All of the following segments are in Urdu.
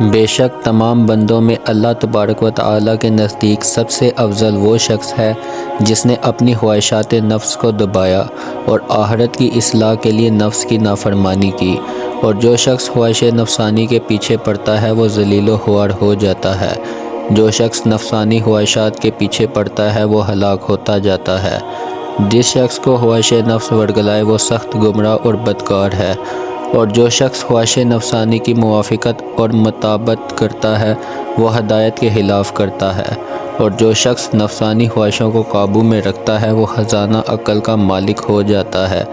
بے شک تمام بندوں میں اللہ تبارک و تعالیٰ کے نزدیک سب سے افضل وہ شخص ہے جس نے اپنی خواہشات نفس کو دبایا اور آخرت کی اصلاح کے لیے نفس کی نافرمانی کی، اور جو شخص خواہش نفسانی کے پیچھے پڑتا ہے وہ ذلیل و خوار ہو جاتا ہے۔ جو شخص نفسانی خواہشات کے پیچھے پڑتا ہے وہ ہلاک ہوتا جاتا ہے۔ جس شخص کو خواہش نفس ورگلائے وہ سخت گمراہ اور بدکار ہے، اور جو شخص خواہش نفسانی کی موافقت اور مطابقت کرتا ہے وہ ہدایت کے خلاف کرتا ہے، اور جو شخص نفسانی خواہشوں کو قابو میں رکھتا ہے وہ خزانہ عقل کا مالک ہو جاتا ہے۔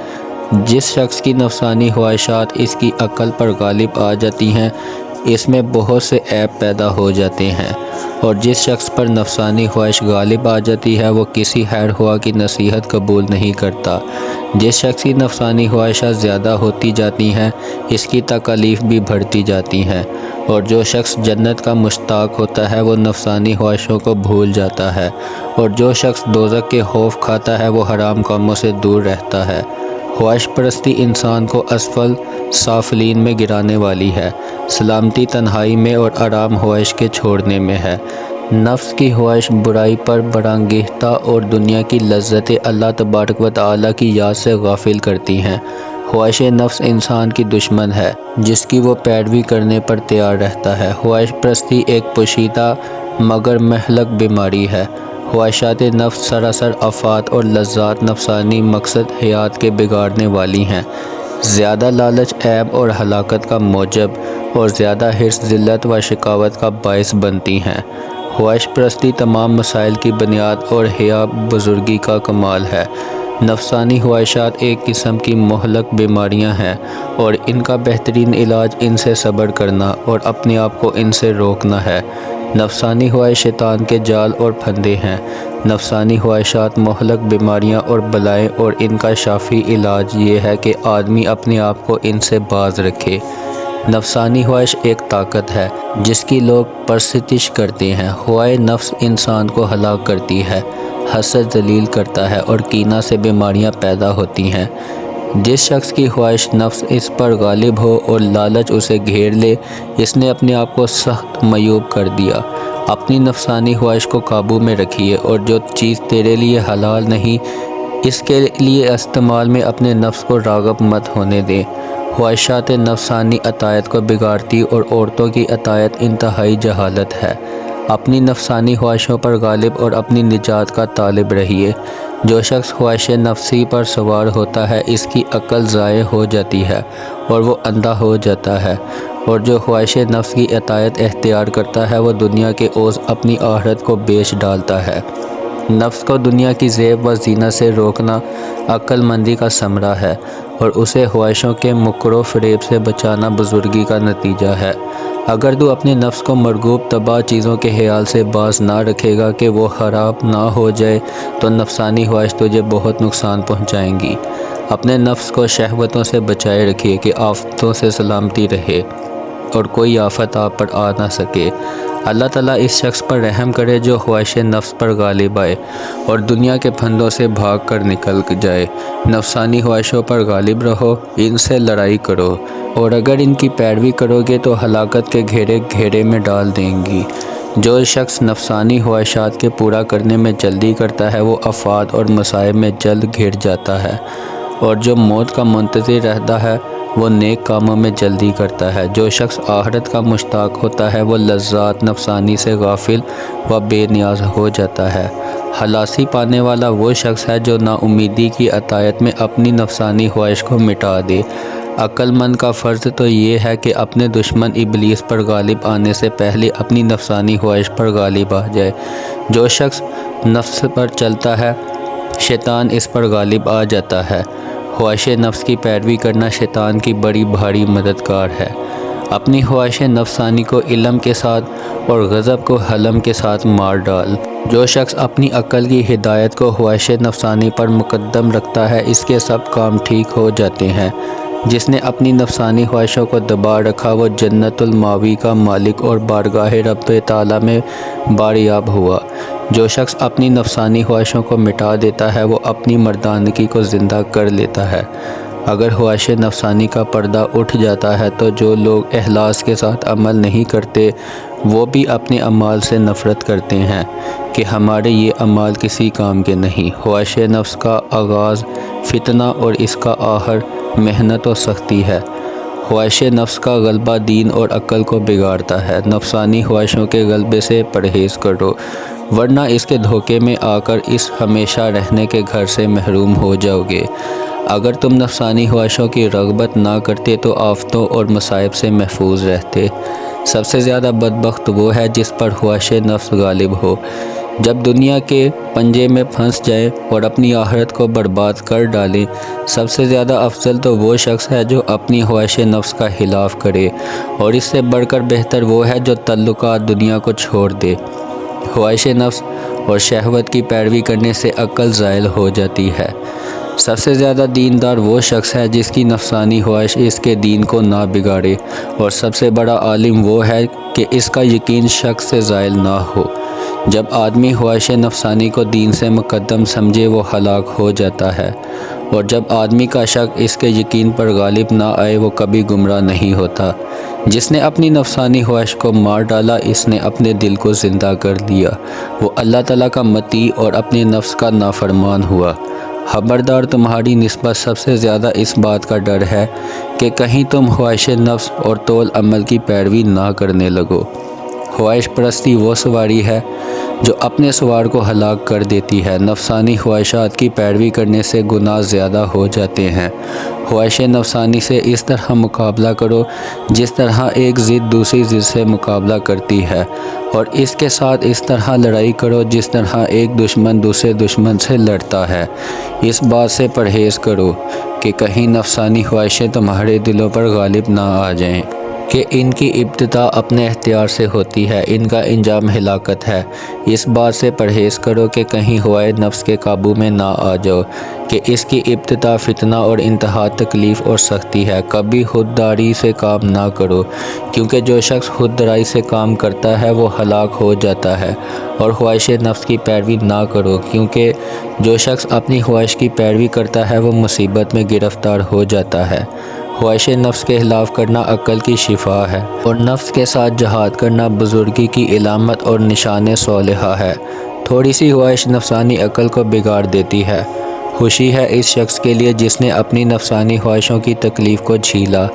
جس شخص کی نفسانی خواہشات اس کی عقل پر غالب آ جاتی ہیں اس میں بہت سے عیب پیدا ہو جاتے ہیں، اور جس شخص پر نفسانی خواہش غالب آ جاتی ہے وہ کسی خیر خواہ کی نصیحت قبول نہیں کرتا۔ جس شخص کی نفسانی خواہشات زیادہ ہوتی جاتی ہیں اس کی تکالیف بھی بڑھتی جاتی ہیں، اور جو شخص جنت کا مشتاق ہوتا ہے وہ نفسانی خواہشوں کو بھول جاتا ہے، اور جو شخص دوزخ کے خوف کھاتا ہے وہ حرام کاموں سے دور رہتا ہے۔ خواہش پرستی انسان کو اسفل سافلین میں گرانے والی ہے۔ سلامتی تنہائی میں اور آرام خواہش کے چھوڑنے میں ہے۔ نفس کی خواہش برائی پر برانگیختہ اور دنیا کی لذتیں اللہ تبارک و تعالیٰ کی یاد سے غافل کرتی ہیں۔ خواہش نفس انسان کی دشمن ہے جس کی وہ پیروی کرنے پر تیار رہتا ہے۔ خواہش پرستی ایک پوشیدہ مگر مہلک بیماری ہے۔ خواہشات نفس سراسر آفات اور لذات نفسانی مقصد حیات کے بگاڑنے والی ہیں۔ زیادہ لالچ عیب اور ہلاکت کا موجب، اور زیادہ حرص ذلت و شقاوت کا باعث بنتی ہیں۔ خواہش پرستی تمام مسائل کی بنیاد اور حیا بزرگی کا کمال ہے۔ نفسانی خواہشات ایک قسم کی مہلک بیماریاں ہیں، اور ان کا بہترین علاج ان سے صبر کرنا اور اپنے آپ کو ان سے روکنا ہے۔ نفسانی خواہش شیطان کے جال اور پھندے ہیں۔ نفسانی خواہشات مہلک بیماریاں اور بلائیں، اور ان کا شافی علاج یہ ہے کہ آدمی اپنے آپ کو ان سے باز رکھے۔ نفسانی خواہش ایک طاقت ہے جس کی لوگ پرستش کرتے ہیں۔ خواہ نفس انسان کو ہلاک کرتی ہے، حسد ذلیل کرتا ہے، اور کینہ سے بیماریاں پیدا ہوتی ہیں۔ جس شخص کی خواہش نفس اس پر غالب ہو اور لالچ اسے گھیر لے اس نے اپنے آپ کو سخت معیوب کر دیا۔ اپنی نفسانی خواہش کو قابو میں رکھیے، اور جو چیز تیرے لیے حلال نہیں اس کے لیے استعمال میں اپنے نفس کو راغب مت ہونے دیں۔ خواہشات نفسانی اطاعت کو بگاڑتی اور عورتوں کی اطاعت انتہائی جہالت ہے۔ اپنی نفسانی خواہشوں پر غالب اور اپنی نجات کا طالب رہیے۔ جو شخص خواہش نفسی پر سوار ہوتا ہے اس کی عقل ضائع ہو جاتی ہے اور وہ اندھا ہو جاتا ہے، اور جو خواہش نفس کی اطاعت اختیار کرتا ہے وہ دنیا کے عوض اپنی آخرت کو بیچ ڈالتا ہے۔ نفس کو دنیا کی زیب و زینت سے روکنا عقل مندی کا ثمرہ ہے، اور اسے خواہشوں کے مکر و فریب سے بچانا بزرگی کا نتیجہ ہے۔ اگر تو اپنے نفس کو مرغوب تباہ چیزوں کے خیال سے باز نہ رکھے گا کہ وہ خراب نہ ہو جائے تو نفسانی خواہش تجھے بہت نقصان پہنچائیں گی۔ اپنے نفس کو شہوتوں سے بچائے رکھیے کہ آفتوں سے سلامتی رہے اور کوئی آفت آپ پر آ نہ سکے۔ اللہ تعالیٰ اس شخص پر رحم کرے جو خواہش نفس پر غالب آئے اور دنیا کے پھندوں سے بھاگ کر نکل جائے۔ نفسانی خواہشوں پر غالب رہو، ان سے لڑائی کرو، اور اگر ان کی پیروی کرو گے تو ہلاکت کے گھیرے میں ڈال دیں گی۔ جو شخص نفسانی خواہشات کے پورا کرنے میں جلدی کرتا ہے وہ آفات اور مصائب میں جلد گھر جاتا ہے، اور جو موت کا منتظر رہتا ہے وہ نیک کاموں میں جلدی کرتا ہے۔ جو شخص آخرت کا مشتاق ہوتا ہے وہ لذات نفسانی سے غافل و بے نیاز ہو جاتا ہے۔ خلاصی پانے والا وہ شخص ہے جو نا امیدی کی اطاعت میں اپنی نفسانی خواہش کو مٹا دے۔ عقل مند کا فرض تو یہ ہے کہ اپنے دشمن ابلیس پر غالب آنے سے پہلے اپنی نفسانی خواہش پر غالب آ جائے۔ جو شخص نفس پر چلتا ہے شیطان اس پر غالب آ جاتا ہے۔ خواہش نفس کی پیروی کرنا شیطان کی بڑی بھاری مددگار ہے۔ اپنی خواہش نفسانی کو علم کے ساتھ اور غضب کو حلم کے ساتھ مار ڈال۔ جو شخص اپنی عقل کی ہدایت کو خواہش نفسانی پر مقدم رکھتا ہے اس کے سب کام ٹھیک ہو جاتے ہیں۔ جس نے اپنی نفسانی خواہشوں کو دبا رکھا وہ جنت الماوی کا مالک اور بارگاہ رب تعالیٰ میں باریاب ہوا۔ جو شخص اپنی نفسانی خواہشوں کو مٹا دیتا ہے وہ اپنی مردانگی کو زندہ کر لیتا ہے۔ اگر خواہش نفسانی کا پردہ اٹھ جاتا ہے تو جو لوگ اخلاص کے ساتھ عمل نہیں کرتے وہ بھی اپنے اعمال سے نفرت کرتے ہیں کہ ہمارے یہ اعمال کسی کام کے نہیں۔ خواہش نفس کا آغاز فتنہ اور اس کا آخر محنت و سختی ہے۔ خواہش نفس کا غلبہ دین اور عقل کو بگاڑتا ہے۔ نفسانی خواہشوں کے غلبے سے پرہیز کرو، ورنہ اس کے دھوکے میں آ کر اس ہمیشہ رہنے کے گھر سے محروم ہو جاؤ گے۔ اگر تم نفسانی خواہشوں کی رغبت نہ کرتے تو آفتوں اور مصائب سے محفوظ رہتے۔ سب سے زیادہ بدبخت وہ ہے جس پر خواہش نفس غالب ہو۔ جب دنیا کے پنجے میں پھنس جائے اور اپنی آخرت کو برباد کر ڈالے، سب سے زیادہ افضل تو وہ شخص ہے جو اپنی خواہش نفس کا خلاف کرے، اور اس سے بڑھ کر بہتر وہ ہے جو تعلقات دنیا کو چھوڑ دے۔ خواہش نفس اور شہوت کی پیروی کرنے سے عقل زائل ہو جاتی ہے۔ سب سے زیادہ دیندار وہ شخص ہے جس کی نفسانی خواہش اس کے دین کو نہ بگاڑے، اور سب سے بڑا عالم وہ ہے کہ اس کا یقین شک سے زائل نہ ہو۔ جب آدمی خواہش نفسانی کو دین سے مقدم سمجھے وہ ہلاک ہو جاتا ہے، اور جب آدمی کا شک اس کے یقین پر غالب نہ آئے وہ کبھی گمراہ نہیں ہوتا۔ جس نے اپنی نفسانی خواہش کو مار ڈالا اس نے اپنے دل کو زندہ کر دیا، وہ اللہ تعالیٰ کا مطیع اور اپنے نفس کا نافرمان ہوا۔ خبردار، تمہاری نسبت سب سے زیادہ اس بات کا ڈر ہے کہ کہیں تم خواہش نفس اور طول عمل کی پیروی نہ کرنے لگو۔ خواہش پرستی وہ سواری ہے جو اپنے سوار کو ہلاک کر دیتی ہے۔ نفسانی خواہشات کی پیروی کرنے سے گناہ زیادہ ہو جاتے ہیں۔ خواہش نفسانی سے اس طرح مقابلہ کرو جس طرح ایک ضد دوسری ضد سے مقابلہ کرتی ہے، اور اس کے ساتھ اس طرح لڑائی کرو جس طرح ایک دشمن دوسرے دشمن سے لڑتا ہے۔ اس بات سے پرہیز کرو کہ کہیں نفسانی خواہشیں تمہارے دلوں پر غالب نہ آ جائیں کہ ان کی ابتدا اپنے اختیار سے ہوتی ہے، ان کا انجام ہلاکت ہے۔ اس بات سے پرہیز کرو کہ کہیں ہوائے نفس کے قابو میں نہ آ جاؤ کہ اس کی ابتدا فتنہ اور انتہا تکلیف اور سختی ہے۔ کبھی خودداری سے کام نہ کرو، کیونکہ جو شخص خودداری سے کام کرتا ہے وہ ہلاک ہو جاتا ہے، اور خواہش نفس کی پیروی نہ کرو، کیونکہ جو شخص اپنی خواہش کی پیروی کرتا ہے وہ مصیبت میں گرفتار ہو جاتا ہے۔ خواہش نفس کے خلاف کرنا عقل کی شفا ہے، اور نفس کے ساتھ جہاد کرنا بزرگی کی علامت اور نشان صالحہ ہے۔ تھوڑی سی خواہش نفسانی عقل کو بگاڑ دیتی ہے۔ خوشی ہے اس شخص کے لیے جس نے اپنی نفسانی خواہشوں کی تکلیف کو جھیلا،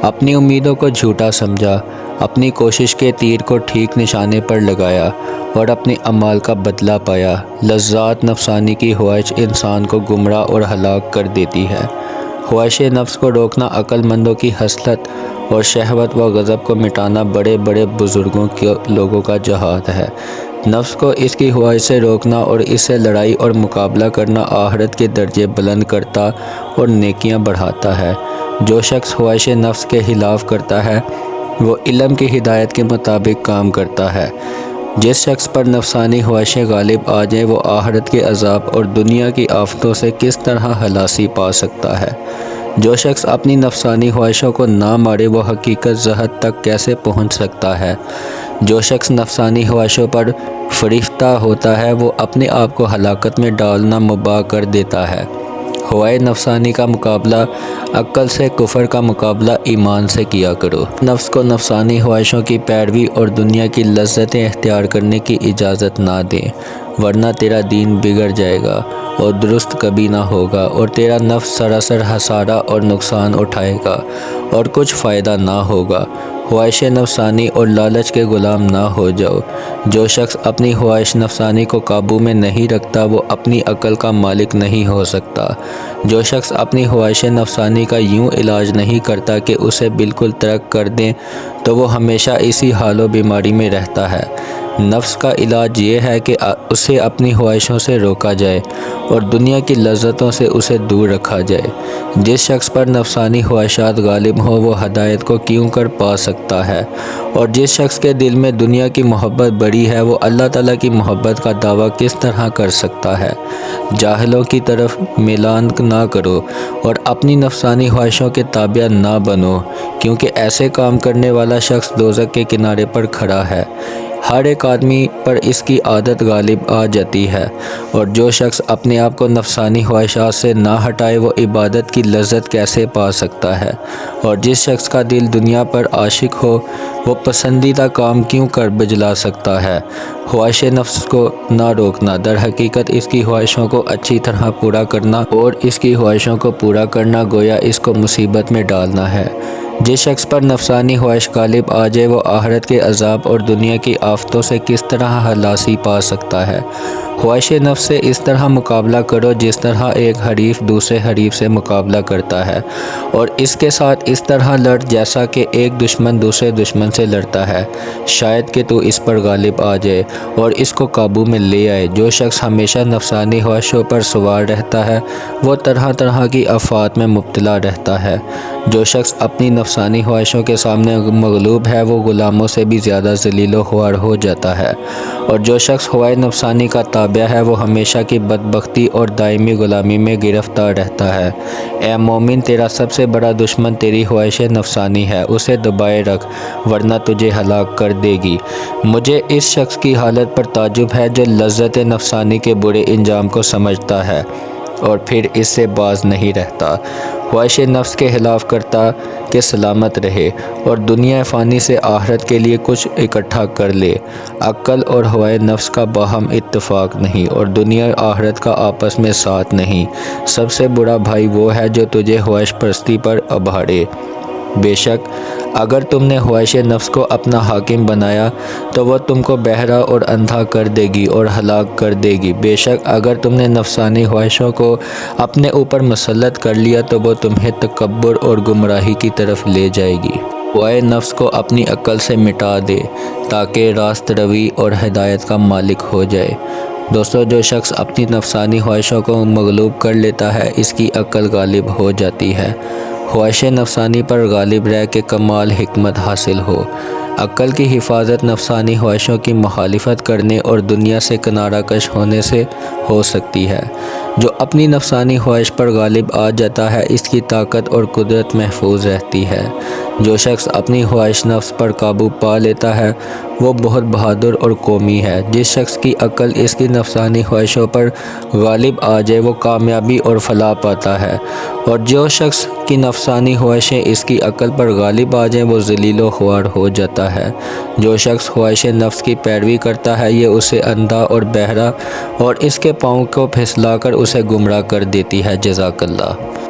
اپنی امیدوں کو جھوٹا سمجھا، اپنی کوشش کے تیر کو ٹھیک نشانے پر لگایا اور اپنے اعمال کا بدلہ پایا۔ لذات نفسانی کی خواہش انسان کو گمراہ اور ہلاک کر دیتی ہے۔ خواہش نفس کو روکنا عقل مندوں کی خصلت، اور شہوت و غضب کو مٹانا بڑے بڑے بزرگوں کے لوگوں کا جہاد ہے۔ نفس کو اس کی خواہش سے روکنا اور اس سے لڑائی اور مقابلہ کرنا آخرت کے درجے بلند کرتا اور نیکیاں بڑھاتا ہے۔ جو شخص خواہش نفس کے خلاف کرتا ہے وہ علم کی ہدایت کے مطابق کام کرتا ہے۔ جس شخص پر نفسانی خواہشیں غالب آ جائیں وہ آخرت کے عذاب اور دنیا کی آفتوں سے کس طرح خلاصی پا سکتا ہے؟ جو شخص اپنی نفسانی خواہشوں کو نہ مارے وہ حقیقت ذات تک کیسے پہنچ سکتا ہے؟ جو شخص نفسانی خواہشوں پر فریفتہ ہوتا ہے وہ اپنے آپ کو ہلاکت میں ڈالنا مباح کر دیتا ہے۔ ہوائے نفسانی کا مقابلہ عقل سے، کفر کا مقابلہ ایمان سے کیا کرو۔ نفس کو نفسانی خواہشوں کی پیروی اور دنیا کی لذتیں اختیار کرنے کی اجازت نہ دیں، ورنہ تیرا دین بگڑ جائے گا اور درست کبھی نہ ہوگا، اور تیرا نفس سراسر خسارہ اور نقصان اٹھائے گا اور کچھ فائدہ نہ ہوگا۔ خواہش نفسانی اور لالچ کے غلام نہ ہو جاؤ۔ جو شخص اپنی خواہش نفسانی کو قابو میں نہیں رکھتا وہ اپنی عقل کا مالک نہیں ہو سکتا۔ جو شخص اپنی خواہش نفسانی کا یوں علاج نہیں کرتا کہ اسے بالکل ترک کر دیں تو وہ ہمیشہ اسی حال و بیماری میں رہتا ہے۔ نفس کا علاج یہ ہے کہ اسے اپنی خواہشوں سے روکا جائے اور دنیا کی لذتوں سے اسے دور رکھا جائے۔ جس شخص پر نفسانی خواہشات غالب ہوں وہ ہدایت کو کیوں کر پا سکتا ہے، اور جس شخص کے دل میں دنیا کی محبت بڑی ہے وہ اللہ تعالیٰ کی محبت کا دعویٰ کس طرح کر سکتا ہے؟ جاہلوں کی طرف میلان نہ کرو اور اپنی نفسانی خواہشوں کے تابع نہ بنو، کیونکہ ایسے کام کرنے والا شخص دوزخ کے کنارے پر کھڑا ہے۔ ہر ایک آدمی پر اس کی عادت غالب آ جاتی ہے، اور جو شخص اپنے آپ کو نفسانی خواہشات سے نہ ہٹائے وہ عبادت کی لذت کیسے پا سکتا ہے؟ اور جس شخص کا دل دنیا پر عاشق ہو وہ پسندیدہ کام کیوں کر بجلا سکتا ہے؟ خواہش نفس کو نہ روکنا، در حقیقت اس کی خواہشوں کو اچھی طرح پورا کرنا، اور اس کی خواہشوں کو پورا کرنا گویا اس کو مصیبت میں ڈالنا ہے۔ جس شخص پر نفسانی خواہش غالب آ جائے وہ آخرت کے عذاب اور دنیا کی آفتوں سے کس طرح خلاصی پا سکتا ہے؟ خواہش نفس سے اس طرح مقابلہ کرو جس طرح ایک حریف دوسرے حریف سے مقابلہ کرتا ہے، اور اس کے ساتھ اس طرح لڑ جیسا کہ ایک دشمن دوسرے دشمن سے لڑتا ہے، شاید کہ تو اس پر غالب آ جائے اور اس کو قابو میں لے آئے۔ جو شخص ہمیشہ نفسانی خواہشوں پر سوار رہتا ہے وہ طرح طرح کی آفات میں مبتلا رہتا ہے۔ جو شخص اپنی نفسانی خواہشوں کے سامنے مغلوب ہے وہ غلاموں سے بھی زیادہ ذلیل و خوار ہو جاتا ہے، اور جو شخص ہوائے نفسانی کا تابع ہے وہ ہمیشہ کی بدبختی اور دائمی غلامی میں گرفتار رہتا ہے۔ اے مومن، تیرا سب سے بڑا دشمن تیری خواہش نفسانی ہے، اسے دبائے رکھ ورنہ تجھے ہلاک کر دے گی۔ مجھے اس شخص کی حالت پر تعجب ہے جو لذت نفسانی کے برے انجام کو سمجھتا ہے اور پھر اس سے باز نہیں رہتا۔ خواہش نفس کے خلاف کرتا کہ سلامت رہے اور دنیا فانی سے آخرت کے لیے کچھ اکٹھا کر لے۔ عقل اور ہوائے نفس کا باہم اتفاق نہیں اور دنیا آخرت کا آپس میں ساتھ نہیں۔ سب سے برا بھائی وہ ہے جو تجھے خواہش پرستی پر ابھاڑے۔ بے شک اگر تم نے خواہش نفس کو اپنا حاکم بنایا تو وہ تم کو بہرا اور اندھا کر دے گی اور ہلاک کر دے گی۔ بے شک اگر تم نے نفسانی خواہشوں کو اپنے اوپر مسلط کر لیا تو وہ تمہیں تکبر اور گمراہی کی طرف لے جائے گی۔ ہوائے نفس کو اپنی عقل سے مٹا دے تاکہ راست روی اور ہدایت کا مالک ہو جائے۔ دوستو، جو شخص اپنی نفسانی خواہشوں کو مغلوب کر لیتا ہے اس کی عقل غالب ہو جاتی ہے۔ خواہش نفسانی پر غالب رہ کے کمال حکمت حاصل ہو۔ عقل کی حفاظت نفسانی خواہشوں کی مخالفت کرنے اور دنیا سے کنارہ کش ہونے سے ہو سکتی ہے۔ جو اپنی نفسانی خواہش پر غالب آ جاتا ہے اس کی طاقت اور قدرت محفوظ رہتی ہے۔ جو شخص اپنی خواہش نفس پر قابو پا لیتا ہے وہ بہت بہادر اور قومی ہے۔ جس شخص کی عقل اس کی نفسانی خواہشوں پر غالب آ جائے وہ کامیابی اور فلاح پاتا ہے، اور جو شخص کی نفسانی خواہشیں اس کی عقل پر غالب آ جائیں وہ ذلیل و خوار ہو جاتا ہے۔ جو شخص خواہش نفس کی پیروی کرتا ہے یہ اسے اندھا اور بہرا اور اس کے پاؤں کو پھسلا کر اسے گمراہ کر دیتی ہے۔ جزاک اللہ۔